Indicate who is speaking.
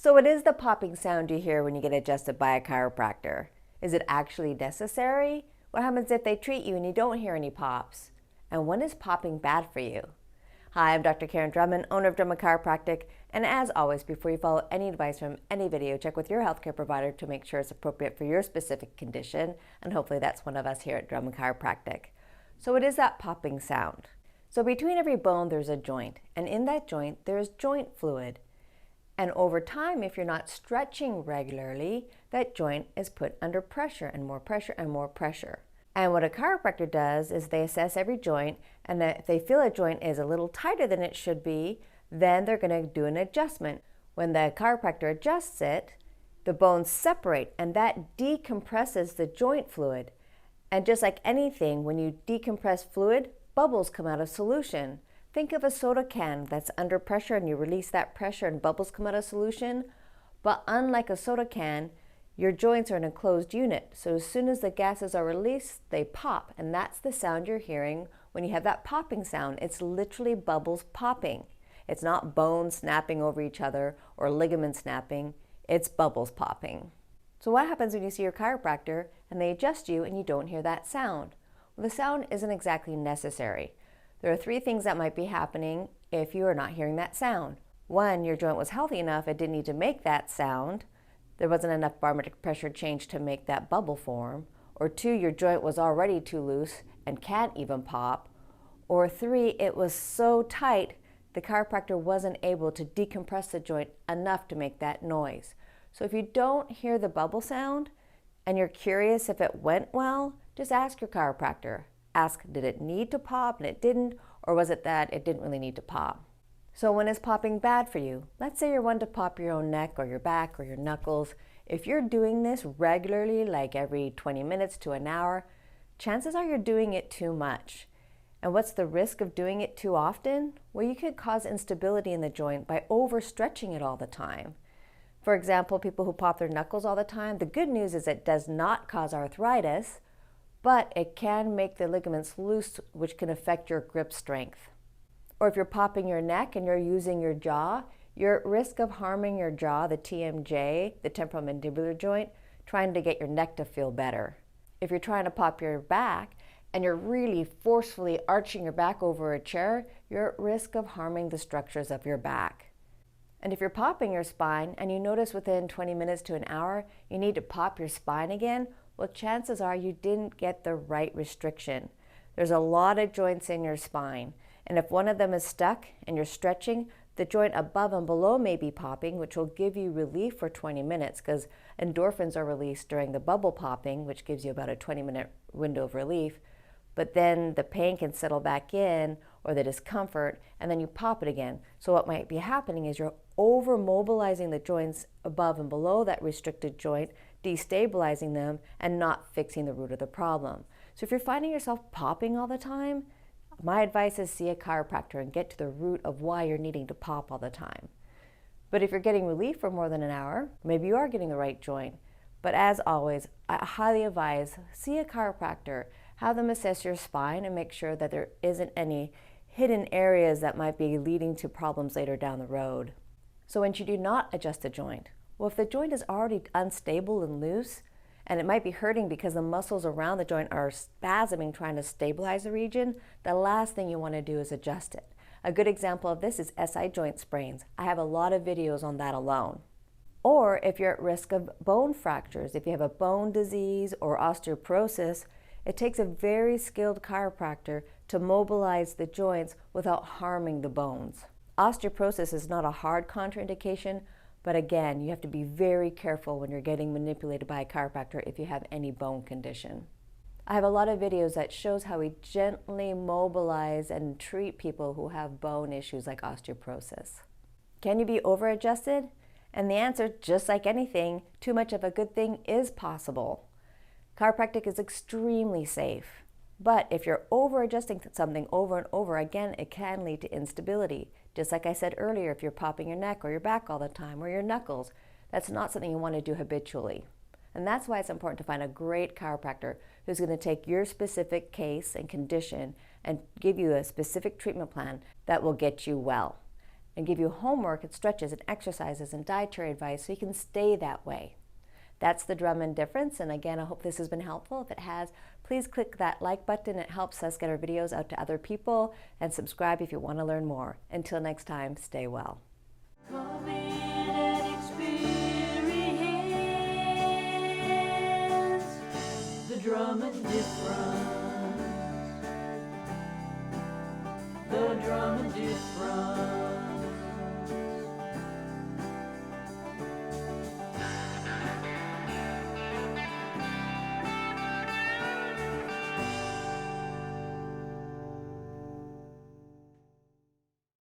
Speaker 1: So what is the popping sound you hear when you get adjusted by a chiropractor? Is it actually necessary? What happens if they treat you and you don't hear any pops? And when is popping bad for you? Hi, I'm Dr. Karin Drummond, owner of Drummond Chiropractic, and as always, before you follow any advice from any video, check with your healthcare provider to make sure it's appropriate for your specific condition, and hopefully that's one of us here at Drummond Chiropractic. So what is that popping sound? So between every bone there's a joint, and in that joint there's joint fluid. And over time, if you're not stretching regularly, that joint is put under pressure and more pressure and more pressure. And what a chiropractor does is they assess every joint, and if they feel a joint is a little tighter than it should be, then they're going to do an adjustment. When the chiropractor adjusts it, the bones separate, and that decompresses the joint fluid. And just like anything, when you decompress fluid, bubbles come out of solution. Think of a soda can that's under pressure and you release that pressure and bubbles come out of solution. But unlike a soda can, your joints are an enclosed unit. So as soon as the gases are released, they pop. And that's the sound you're hearing when you have that popping sound. It's literally bubbles popping. It's not bones snapping over each other or ligaments snapping. It's bubbles popping. So what happens when you see your chiropractor and they adjust you and you don't hear that sound? Well, the sound isn't exactly necessary. There are three things that might be happening if you are not hearing that sound. One, your joint was healthy enough, it didn't need to make that sound. There wasn't enough barometric pressure change to make that bubble form. Or two, your joint was already too loose and can't even pop. Or three, it was so tight, the chiropractor wasn't able to decompress the joint enough to make that noise. So if you don't hear the bubble sound and you're curious if it went well, just ask your chiropractor. Ask, did it need to pop and it didn't, or was it that it didn't really need to pop? So when is popping bad for you? Let's say you're one to pop your own neck or your back or your knuckles. If you're doing this regularly, like every 20 minutes to an hour, chances are you're doing it too much. And what's the risk of doing it too often? Well, you could cause instability in the joint by overstretching it all the time. For example, people who pop their knuckles all the time, the good news is it does not cause arthritis, but it can make the ligaments loose, which can affect your grip strength. Or if you're popping your neck and you're using your jaw, you're at risk of harming your jaw, the TMJ, the temporomandibular joint, trying to get your neck to feel better. If you're trying to pop your back and you're really forcefully arching your back over a chair, you're at risk of harming the structures of your back. And if you're popping your spine and you notice within 20 minutes to an hour you need to pop your spine again, well, chances are you didn't get the right restriction. There's a lot of joints in your spine, and if one of them is stuck and you're stretching, the joint above and below may be popping, which will give you relief for 20 minutes because endorphins are released during the bubble popping, which gives you about a 20-minute window of relief. But then the pain can settle back in or the discomfort, and then you pop it again. So what might be happening is you're over mobilizing the joints above and below that restricted joint, destabilizing them and not fixing the root of the problem. So if you're finding yourself popping all the time, my advice is see a chiropractor and get to the root of why you're needing to pop all the time. But if you're getting relief for more than an hour, maybe you are getting the right joint. But as always, I highly advise see a chiropractor, have them assess your spine and make sure that there isn't any hidden areas that might be leading to problems later down the road. So when you do not adjust a joint, well, if the joint is already unstable and loose, and it might be hurting because the muscles around the joint are spasming trying to stabilize the region, the last thing you want to do is adjust it. A good example of this is SI joint sprains. I have a lot of videos on that alone. Or if you're at risk of bone fractures, if you have a bone disease or osteoporosis, it takes a very skilled chiropractor to mobilize the joints without harming the bones. Osteoporosis is not a hard contraindication, but again, you have to be very careful when you're getting manipulated by a chiropractor if you have any bone condition. I have a lot of videos that shows how we gently mobilize and treat people who have bone issues like osteoporosis. Can you be over-adjusted? And the answer, just like anything, too much of a good thing is possible. Chiropractic is extremely safe. But if you're over-adjusting something over and over, again, it can lead to instability. Just like I said earlier, if you're popping your neck or your back all the time or your knuckles, that's not something you want to do habitually. And that's why it's important to find a great chiropractor who's going to take your specific case and condition and give you a specific treatment plan that will get you well. and give you homework and stretches and exercises and dietary advice so you can stay that way. That's the Drummond difference. And again, I hope this has been helpful. If it has, please click that like button. It helps us get our videos out to other people, and subscribe if you want to learn more. Until next time, stay well.
Speaker 2: Come in and experience the Drummond difference. The Drummond difference.